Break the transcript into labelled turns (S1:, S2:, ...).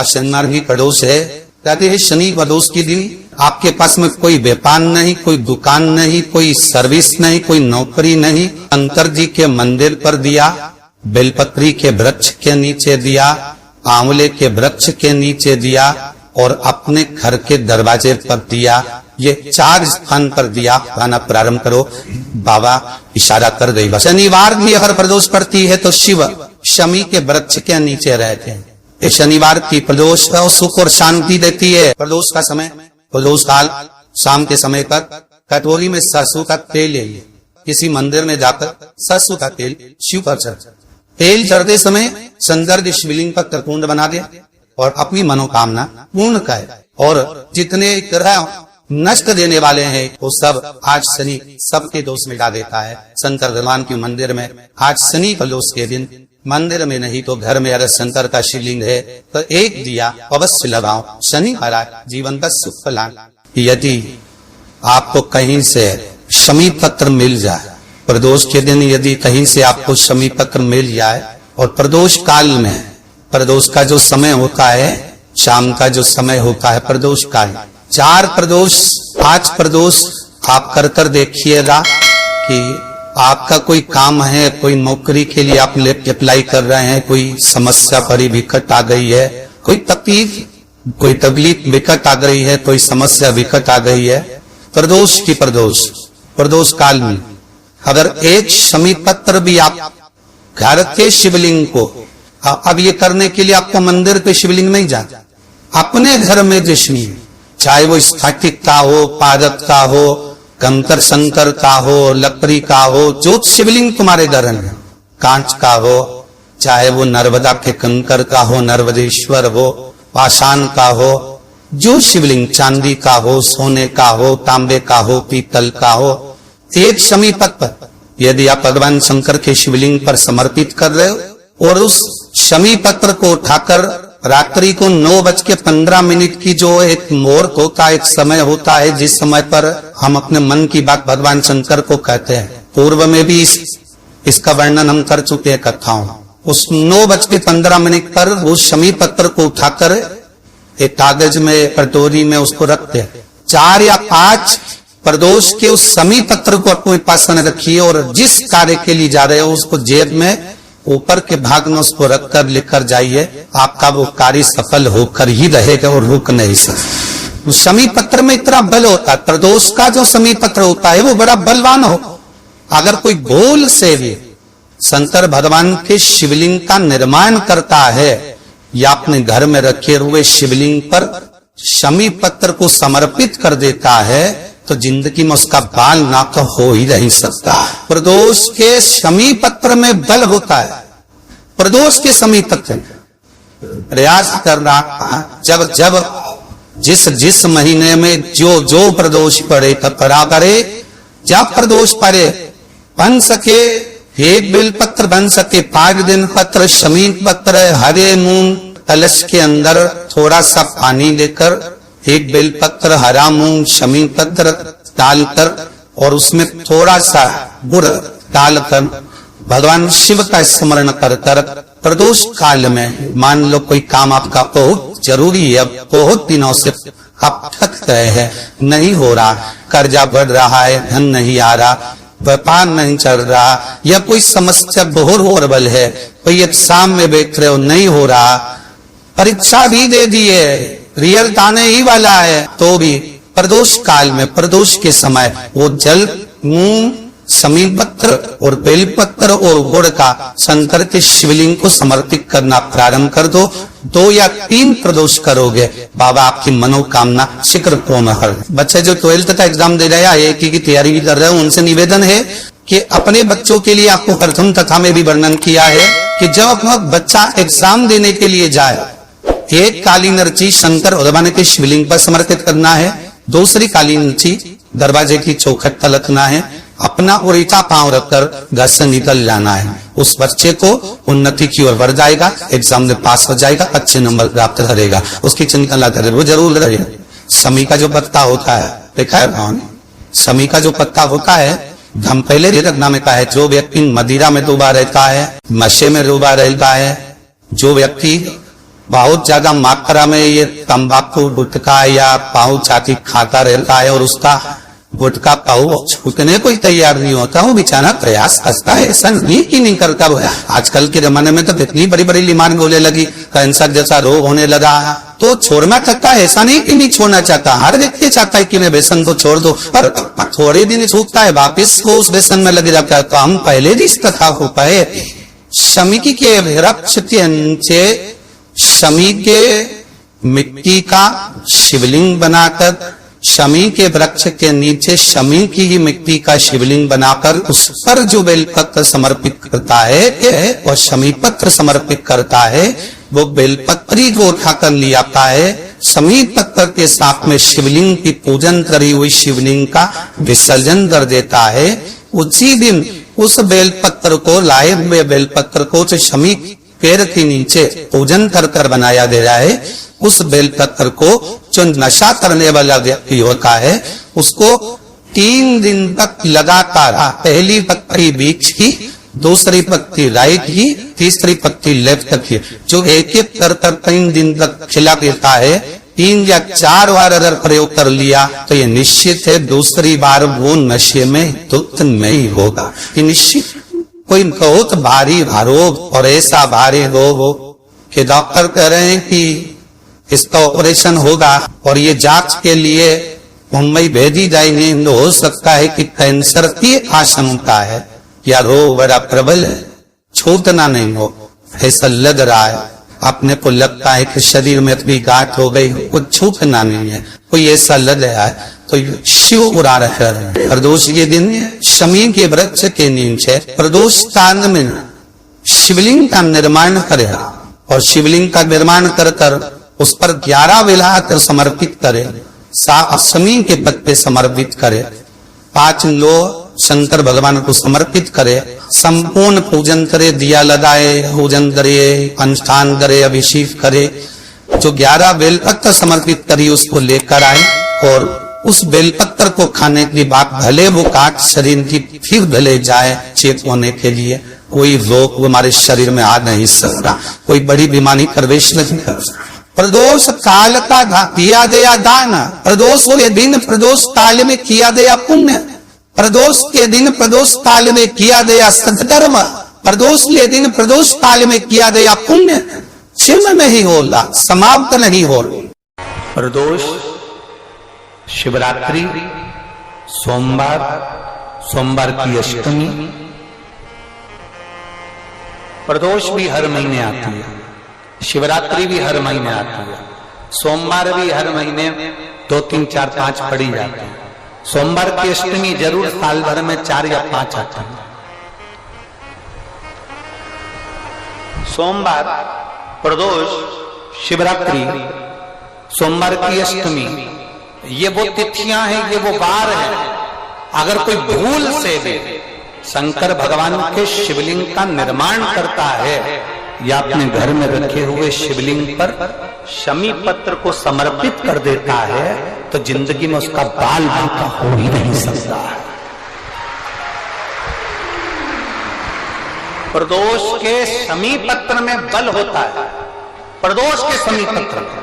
S1: शनिवार भी प्रदोष है। कहते हैं शनि प्रदोष के दिन आपके पास में कोई व्यापार नहीं, कोई दुकान नहीं, कोई सर्विस नहीं, कोई नौकरी नहीं। शंकर जी के मंदिर पर दिया, बेलपत्री के वृक्ष के नीचे दिया, आंवले के वृक्ष के नीचे दिया और अपने घर के दरवाजे पर दिया। ये 4 स्थान पर दिया खाना प्रारंभ करो। बाबा इशारा कर देगा। शनिवार भी अगर प्रदोष पड़ती है तो शिव शमी के वृक्ष के नीचे रहते हैं। ये शनिवार की प्रदोष है और सुख और शांति देती है। प्रदोष का समय, प्रदोष काल शाम के समय पर कटोरी में सरसों का तेल ले लिया, किसी मंदिर में जाकर सरसों का तेल शिव पर चढ़ा। तेल चढ़ते समय शंकर शिवलिंग पर त्रिकुंड बना दिया और अपनी मनोकामना पूर्ण करे। और जितने ग्रह नष्ट देने वाले हैं वो सब आज शनि सबके दोष मिटा देता है। शंकर भगवान के मंदिर में आज शनि प्रदोष के दिन मंदिर में नहीं तो घर में अगर शंकर का शिवलिंग है तो एक दिया अवश्य लगाओ। शनि महाराज जीवन का सुख लाए। यदि आपको कहीं से शमी पत्र मिल जाए, प्रदोष के दिन यदि कहीं से आपको शमी पत्र मिल जाए और प्रदोष काल में, प्रदोष का जो समय होता है शाम का जो समय होता है प्रदोष काल, 4 प्रदोष 5 प्रदोष आप कर देखिएगा कि आपका कोई काम है, कोई नौकरी के लिए आप अप्लाई कर रहे हैं, कोई समस्या बड़ी विकट आ गई है, कोई तकलीफ विकट आ गई है, कोई समस्या विकट आ गई है, प्रदोष की प्रदोष काल में अगर एक शमी पत्र भी आप घर के शिवलिंग को, अब ये करने के लिए आपको मंदिर पे शिवलिंग नहीं जाना, अपने घर में जो शिवलिंग, चाहे वो स्फटिक का हो, पारद का हो, कंकर शंकर का हो, लकड़ी का हो, जो शिवलिंग तुम्हारे घर में, कांच का हो, चाहे वो नर्मदा के कंकर का हो, नर्मदेश्वर हो, पाषाण का हो, जो शिवलिंग चांदी का हो, सोने का हो, तांबे का हो, पीतल का हो, एक शमी पत्र यदि आप भगवान शंकर के शिवलिंग पर समर्पित कर रहे हो और उस शमी पत्र को उठाकर रात्रि को 9:15 की जो एक मुहूर्त होता है, एक समय होता है जिस समय पर हम अपने मन की बात भगवान शंकर को कहते हैं। पूर्व में भी इसका वर्णन हम कर चुके हैं कथाओं। उस 9:15 पर वो शमी पत्र को उठाकर एक कागज में, कटोरी में उसको रखते हैं। 4 या 5 प्रदोष के उस शमी पत्र को अपने पास में रखिए और जिस कार्य के लिए जा रहे हो उसको जेब में ऊपर के भाग में उसको रखकर लेकर जाइए। आपका वो कार्य सफल होकर ही रहेगा और रुक नहीं सकता। उस शमी पत्र में इतना बल होता है, प्रदोष का जो शमी पत्र होता है वो बड़ा बलवान हो। अगर कोई भूल से भी शंकर भगवान के शिवलिंग का निर्माण करता है या अपने घर में रखे हुए शिवलिंग पर शमी पत्र को समर्पित कर देता है तो जिंदगी में उसका बाल नाक हो ही नहीं सकता। प्रदोष के शमी पत्र में बल होता है। प्रदोष के शमी पत्र प्रयास करना, जब जिस महीने में जो प्रदोष पड़े तब पड़ा करे। जब प्रदोष पड़े बन सके एक बेल पत्र, बन सके 5 दिन पत्र, शमी पत्र, हरे मूंग कलश के अंदर थोड़ा सा पानी लेकर एक बेल पत्र, हरा मूंग, शमी पत्र डालकर और उसमें थोड़ा सा गुड़ डालकर भगवान शिव का स्मरण कर प्रदोष काल में, मान लो कोई काम आपका बहुत जरूरी है, बहुत दिनों से आप थक गए हैं, नहीं हो रहा, कर्जा बढ़ रहा है, धन नहीं आ रहा, व्यापार नहीं चल रहा, या कोई समस्या बहुत होरबल है, कोई एग्जाम में बैठ रहे हो नहीं हो रहा, परीक्षा भी दे दी है, रिजल्ट आने ही वाला है, तो भी प्रदोष काल में, प्रदोष के समय वो जल, मूंग, शमी पत्र और बेलपत्र और गुड़ का शंकर के शिवलिंग को समर्पित करना प्रारंभ कर दो। 2 या 3 प्रदोष करोगे, बाबा आपकी मनोकामना शीघ्र पूर्ण कर। बच्चे जो 12th का एग्जाम दे रहे हैं, IIT की तैयारी भी कर रहे हैं, उनसे निवेदन है कि अपने बच्चों के लिए आपको प्रथम कथा में भी वर्णन किया है कि जब अपना बच्चा एग्जाम देने के लिए जाए, एक कालीन अर्ची शंकर भगवान के शिवलिंग पर समर्पित करना है, दूसरी कालीन अर्ची दरवाजे की चौखट पर रखना है, अपना उल्टा पांव रखकर घर से निकल जाना है। उस बच्चे को उन्नति की ओर बढ़ जाएगा, एग्जाम में पास हो जाएगा, अच्छे नंबर प्राप्त करेगा, उसकी चिंता न करे, वो जरूर रहे। शमी का जो पत्ता होता है, देखा है कौन? शमी का जो पत्ता होता है, हम पहले रखना में कहा है, जो व्यक्ति मदिरा में डूबा रहता है, नशे में डूबा रहता है, जो व्यक्ति बहुत ज्यादा मात्रा में ये तंबाकू गुटखा या पाऊ चाटी खाता रहता है और उसका गुटखा पाऊ छूटने को ही तैयार नहीं होता, वो बेचारा प्रयास करता है, ऐसा नहीं कि नहीं करता। वो आजकल के जमाने में तो इतनी बड़ी बड़ी बीमारी बोले लगी, कैंसर जैसा रोग होने लगा, तो छोड़ना चाहता है, ऐसा नहीं कि नहीं छोड़ना चाहता। हर व्यक्ति चाहता है कि मैं व्यसन को छोड़ दो, पर थोड़े दिन छूटता है वापिस वो उस व्यसन में लग जाता है। तो हम पहले भी इस कथा हो पाए, शमी के वृक्ष के नीचे शमी के मिट्टी का शिवलिंग बनाकर, शमी के वृक्ष के नीचे शमी की ही मिट्टी का शिवलिंग बनाकर उस पर जो बेलपत्र समर्पित करता है और शमी पत्र समर्पित करता है, वो बेलपत्री को उठाकर ले आता है, शमी पत्र के साथ में शिवलिंग की पूजन करी हुई शिवलिंग का विसर्जन कर देता है। उसी दिन उस बेलपत्र को, लाए हुए बेलपत्र को जो शमी पेड़ के नीचे पूजन कर बनाया दे रहा है, उस बेलपत्र को जो नशा करने वाला व्यक्ति होता है उसको 3 दिन तक लगातार, पहली पत्ती बीच की, दूसरी पत्ती राइट की, तीसरी पत्ती लेफ्ट की, जो एक एक कर 3 दिन तक खिला देता है। 3 या 4 बार अगर प्रयोग कर लिया तो ये निश्चित है दूसरी बार वो नशे में धुत नहीं होगा। ये निश्चित कोई बहुत भारी रोग और ऐसा भारी रोग हो कि डॉक्टर कह रहे हैं कि इसका ऑपरेशन होगा और ये जांच के लिए मुंबई भेजी जाएगी, तो हो सकता है कि कैंसर की आशंका है या रोग बड़ा प्रबल है, छूटना नहीं हो, ऐसा लग रहा है। अपने को लगता है कि शरीर में भी गांठ हो गई, कुछ छूटना नहीं है, कोई ऐसा लग रहा है, तो शिव उड़ा रहे हैं। प्रदोष के दिन शमी के वृक्ष के नीचे प्रदोष काल में शिवलिंग का निर्माण करे और शिवलिंग का निर्माण कर उस पर 11 बेलपत्र समर्पित करे, शमी के पत्ते समर्पित करे, 5 लो शंकर भगवान को समर्पित करे, संपूर्ण पूजन करे, दिया लगाए, पूजन करे, अनुष्ठान करे, अभिषेक करे। जो 11 बेलपत्र समर्पित करी उसको लेकर आए और उस बेलपत्र को खाने के बाद भले वो काट शरीर की फिर भले जाए चेक होने के लिए, कोई रोग हमारे शरीर में आ नहीं सकता, कोई बड़ी बीमारी प्रवेश नहीं कर सकता। प्रदोष काल का किया गया दान, प्रदोष के दिन प्रदोष काल में किया गया पुण्य, प्रदोष के दिन प्रदोष काल में किया गया सत्कर्म, प्रदोष के दिन प्रदोष काल में किया गया पुण्य क्षीण नहीं होला, समाप्त नहीं हो।
S2: प्रदोष शिवरात्रि, सोमवार, सोमवार की अष्टमी। प्रदोष भी हर महीने आती है, शिवरात्रि भी हर महीने आती है, सोमवार भी हर महीने 2, 3, 4, 5 पड़ी जाती है। सोमवार की अष्टमी जरूर साल भर में 4 या 5 आती है। सोमवार, प्रदोष, शिवरात्रि, सोमवार की अष्टमी, ये वो तिथियां हैं, ये वो वार है। अगर कोई भूल से भी शंकर भगवान के शिवलिंग का निर्माण करता है या अपने घर में रखे हुए शिवलिंग पर शमी पत्र को समर्पित कर देता है, तो जिंदगी में उसका बाल बांका हो ही नहीं सकता है। प्रदोष के शमी पत्र में बल होता है, प्रदोष के शमी पत्र में